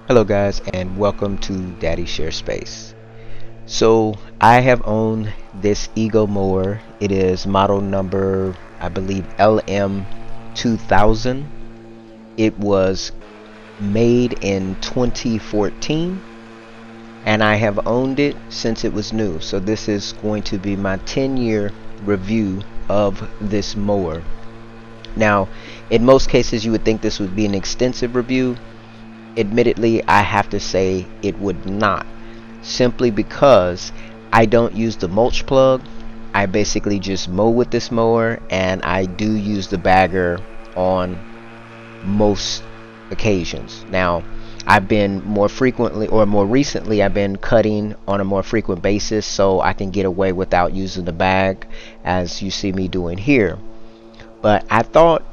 Hello guys and welcome to Daddy Share Space. So I have owned this Ego mower. It is model number I believe LM2000. It was made in 2014 and I have owned it since it was new. So this is going to be my 10-year review of this mower. Now, in most cases you would think this would be an extensive review. Admittedly, I have to say it would not, simply because I don't use the mulch plug. I basically just mow with this mower, and I do use the bagger on most occasions. Now, I've been more frequently, or more recently, I've been cutting on a more frequent basis, so I can get away without using the bag, as you see me doing here. But I thought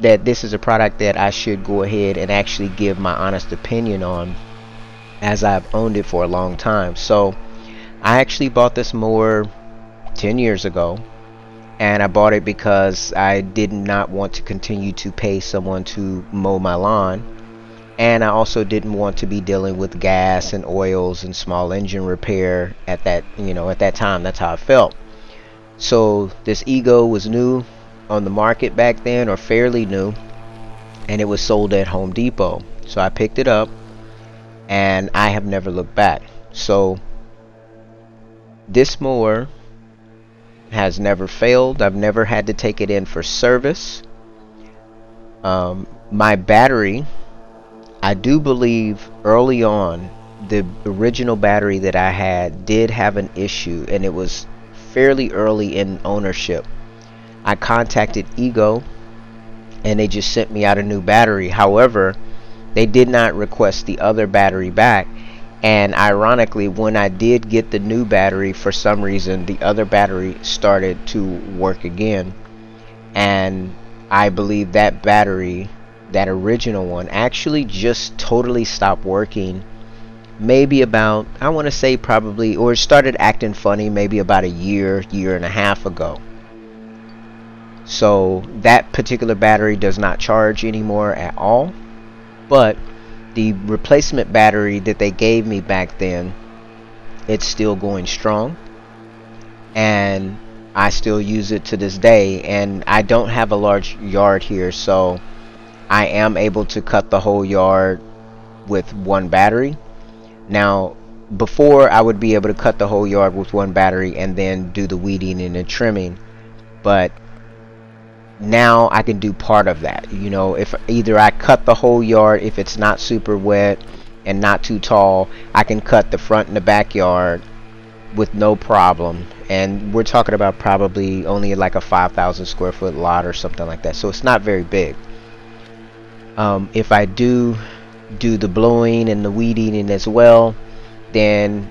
that this is a product that I should go ahead and actually give my honest opinion on, as I've owned it for a long time. So I actually bought this mower 10 years ago, and I bought it because I did not want to continue to pay someone to mow my lawn, and I also didn't want to be dealing with gas and oils and small engine repair at that time. That's how I felt. So this Ego was new on the market back then, or fairly new, and it was sold at Home Depot. So I picked it up and I have never looked back. So this mower has never failed. I've never had to take it in for service. My battery, I do believe early on, the original battery that I had did have an issue, and it was fairly early in ownership. I contacted Ego and they just sent me out a new battery. However, they did not request the other battery back. And ironically, when I did get the new battery, for some reason, the other battery started to work again. And I believe that battery, that original one, actually just totally stopped working. Maybe about, I want to say probably, or started acting funny maybe about a year and a half ago. So that particular battery does not charge anymore at all. But the replacement battery that they gave me back then, it's still going strong, and I still use it to this day. And I don't have a large yard here, so I am able to cut the whole yard with one battery. Now, before, I would be able to cut the whole yard with one battery and then do the weeding and the trimming, but now I can do part of that. If either I cut the whole yard, if it's not super wet and not too tall, I can cut the front and the backyard with no problem. And we're talking about probably only like a 5,000 square foot lot or something like that, so it's not very big. If I do the blowing and the weeding and as well, then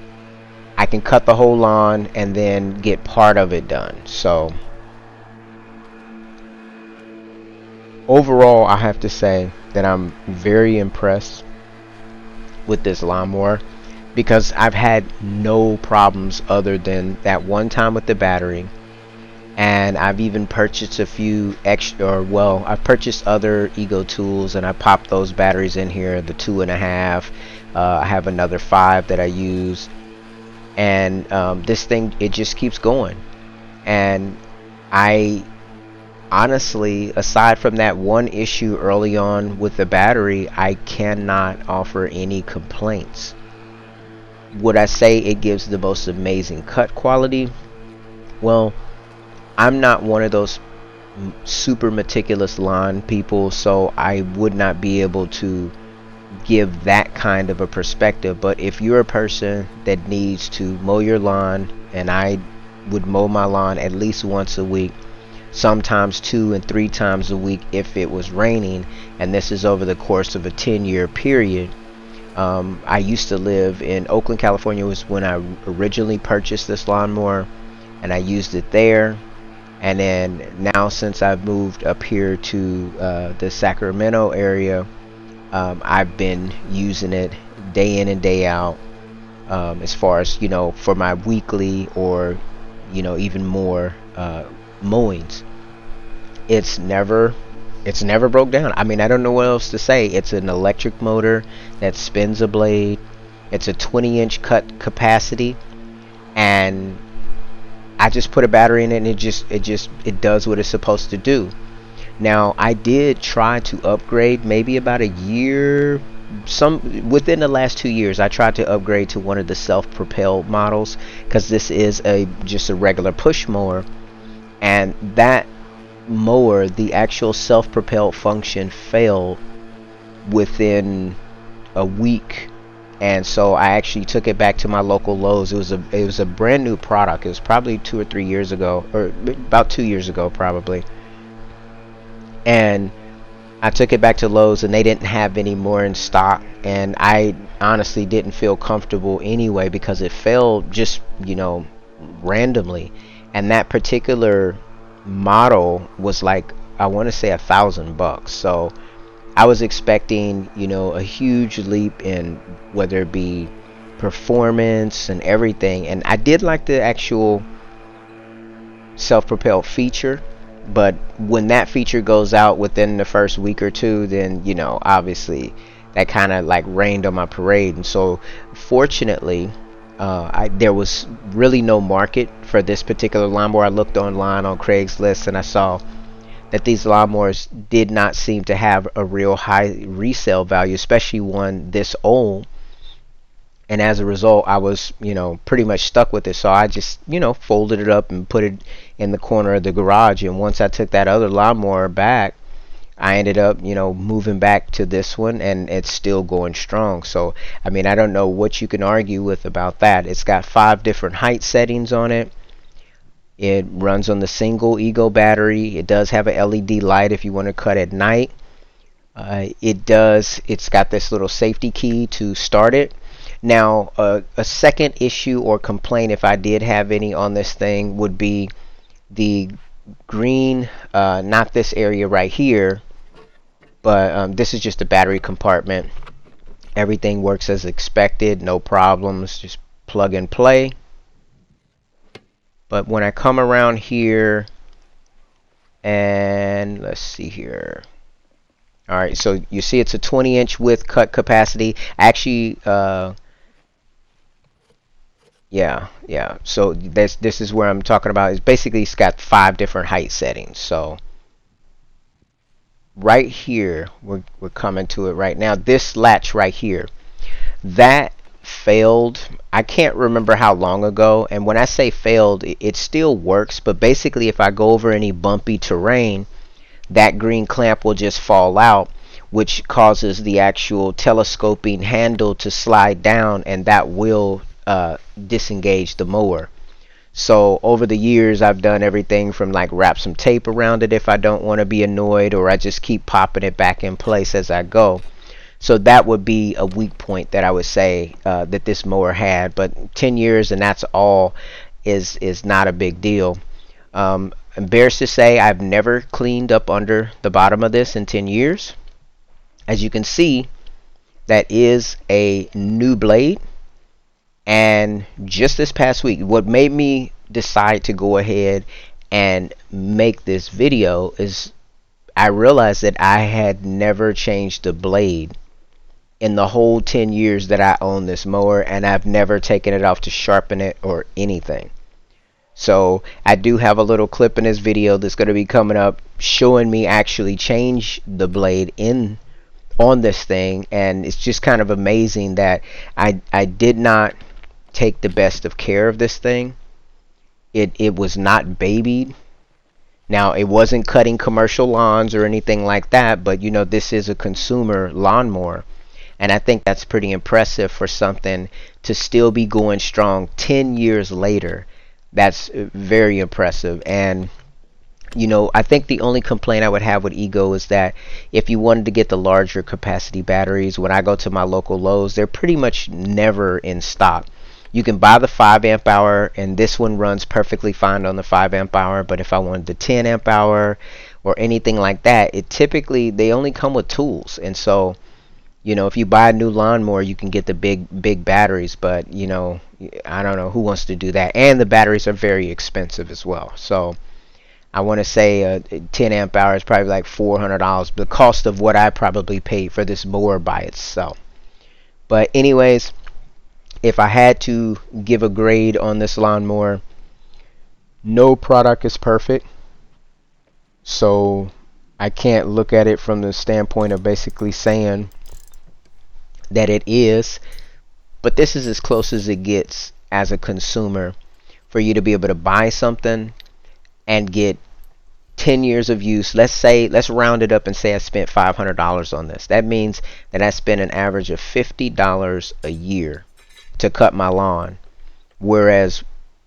I can cut the whole lawn and then get part of it done. So overall, I have to say that I'm very impressed with this lawnmower, because I've had no problems other than that one time with the battery. And I've even purchased a few extra, or well, I've purchased other Ego tools and I popped those batteries in here, the 2.5. I have another 5 that I use, and this thing, it just keeps going. And I honestly, aside from that one issue early on with the battery, I cannot offer any complaints. Would I say it gives the most amazing cut quality? Well, I'm not one of those super meticulous lawn people, so I would not be able to give that kind of a perspective. But if you're a person that needs to mow your lawn, and I would mow my lawn at least once a week, sometimes 2 and 3 times a week if it was raining, and this is over the course of a 10-year period. I used to live in Oakland, California, was when I originally purchased this lawnmower, and I used it there. And then now, since I've moved up here to the Sacramento area, I've been using it day in and day out, as far as, for my weekly or, even more mowings. It's never It's never broke down. I mean, I don't know what else to say. It's an electric motor that spins a blade. It's a 20-inch cut capacity, and I just put a battery in it, and it does what it's supposed to do. Now, I did try to upgrade maybe about a year, some within the last 2 years. I tried to upgrade to one of the self-propelled models because this is a just a regular push mower, and that mower, the actual self-propelled function failed within a week. And so I actually took it back to my local Lowe's. It was a brand new product. It was probably 2 or 3 years ago, or about 2 years ago probably. And I took it back to Lowe's, and they didn't have any more in stock. And I honestly didn't feel comfortable anyway because it failed just, randomly. And that particular model was like, I want to say $1,000. So I was expecting, a huge leap in whether it be performance and everything. And I did like the actual self-propelled feature, but when that feature goes out within the first week or two, then obviously that kind of like rained on my parade. And so fortunately, there was really no market for this particular lawnmower. I looked online on Craigslist, and I saw that these lawnmowers did not seem to have a real high resale value, especially one this old. And as a result, I was, pretty much stuck with it. So I just, folded it up and put it in the corner of the garage. And once I took that other lawnmower back, I ended up, moving back to this one, and it's still going strong. So, I mean, I don't know what you can argue with about that. It's got 5 different height settings on it. It runs on the single Ego battery. It does have a LED light if you want to cut at night. It's got this little safety key to start it. Now, a second issue or complaint, if I did have any on this thing, would be the green, not this area right here, but this is just the battery compartment. Everything works as expected, no problems, just plug and play. But when I come around here, and let's see here. All right, so you see it's a 20-inch width cut capacity. Actually, yeah. So this is where I'm talking about. It's basically, it's got 5 different height settings. So right here, we're coming to it right now. This latch right here, that failed. I can't remember how long ago. And when I say failed, it still works. But basically, if I go over any bumpy terrain, that green clamp will just fall out, which causes the actual telescoping handle to slide down, and that will disengage the mower. So over the years, I've done everything from like wrap some tape around it if I don't want to be annoyed, or I just keep popping it back in place as I go. So that would be a weak point that I would say that this mower had. But 10 years and that's all is not a big deal. Embarrassed to say, I've never cleaned up under the bottom of this in 10 years. As you can see, that is a new blade. And just this past week, what made me decide to go ahead and make this video is I realized that I had never changed the blade in the whole 10 years that I own this mower, and I've never taken it off to sharpen it or anything. So I do have a little clip in this video that's going to be coming up showing me actually change the blade in on this thing, and it's just kind of amazing that I did not take the best of care of this thing. It was not babied. Now, it wasn't cutting commercial lawns or anything like that, but this is a consumer lawnmower, and I think that's pretty impressive for something to still be going strong 10 years later. That's very impressive. And I think the only complaint I would have with Ego is that if you wanted to get the larger capacity batteries, when I go to my local Lowe's, they're pretty much never in stock. You can buy the 5 amp hour, and this one runs perfectly fine on the 5 amp hour. But if I wanted the 10 amp hour or anything like that, they only come with tools. And so, if you buy a new lawnmower, you can get the big batteries. But I don't know who wants to do that. And the batteries are very expensive as well. So I want to say 10 amp hour is probably like $400, the cost of what I probably paid for this mower by itself. But anyways, if I had to give a grade on this lawnmower, no product is perfect. So I can't look at it from the standpoint of basically saying that it is, but this is as close as it gets as a consumer for you to be able to buy something and get 10 years of use. Let's round it up and say I spent $500 on this. That means that I spent an average of $50 a year to cut my lawn. Whereas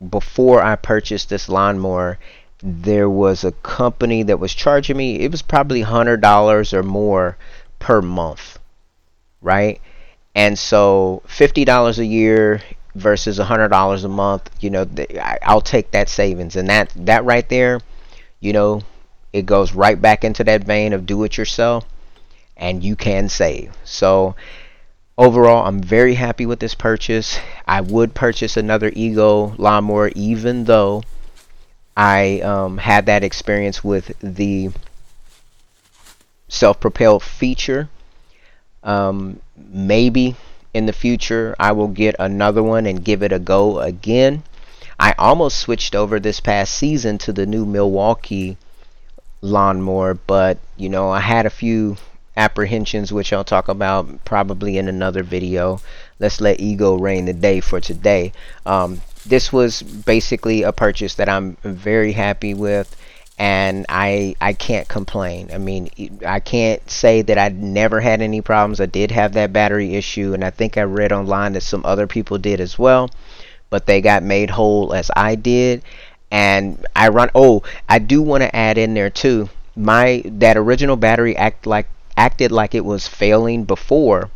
before I purchased this lawnmower, there was a company that was charging me, it was probably $100 or more per month, right? And so $50 a year versus $100 a month, I'll take that savings. And that right there, it goes right back into that vein of do it yourself, and you can save. So overall, I'm very happy with this purchase. I would purchase another Ego lawnmower, even though I had that experience with the self-propelled feature. Maybe in the future I will get another one and give it a go again. I almost switched over this past season to the new Milwaukee lawnmower, but I had a few apprehensions, which I'll talk about probably in another video. Let's let ego reign the day for today. This was basically a purchase that I'm very happy with, and I can't complain. I mean, I can't say that I never had any problems. I did have that battery issue, and I think I read online that some other people did as well, but they got made whole as I did. And I do want to add in there too, that original battery acted like it was failing before,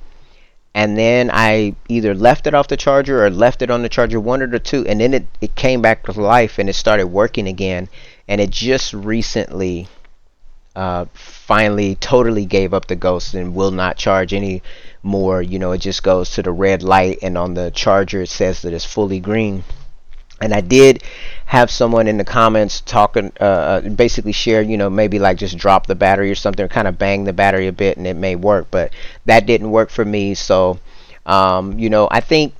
and then I either left it off the charger or left it on the charger, one of the two, and then it came back to life and it started working again. And it just recently finally totally gave up the ghost and will not charge any more. It just goes to the red light, and on the charger it says that it's fully green. And I did have someone in the comments talking, basically share, maybe like just drop the battery or something, or kind of bang the battery a bit and it may work, but that didn't work for me. So I think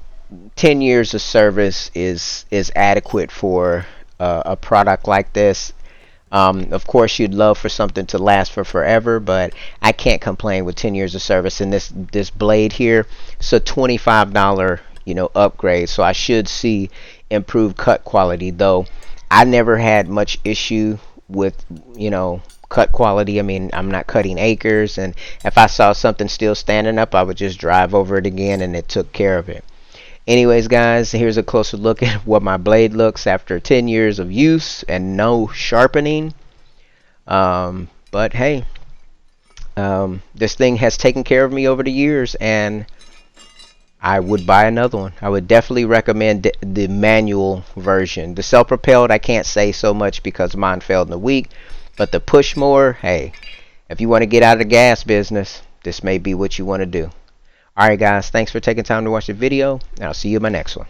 10 years of service is adequate for a product like this. Of course, you'd love for something to last for forever, but I can't complain with 10 years of service. And this blade here, it's a $25 upgrade, so I should see improved cut quality. Though I never had much issue with cut quality. I mean, I'm not cutting acres, and if I saw something still standing up, I would just drive over it again, and it took care of it. Anyways, guys, here's a closer look at what my blade looks after 10 years of use and no sharpening. But hey, this thing has taken care of me over the years, and I would buy another one. I would definitely recommend the manual version. The self-propelled, I can't say so much because mine failed in a week. But the push mower, hey, if you want to get out of the gas business, this may be what you want to do. Alright guys, thanks for taking time to watch the video, and I'll see you in my next one.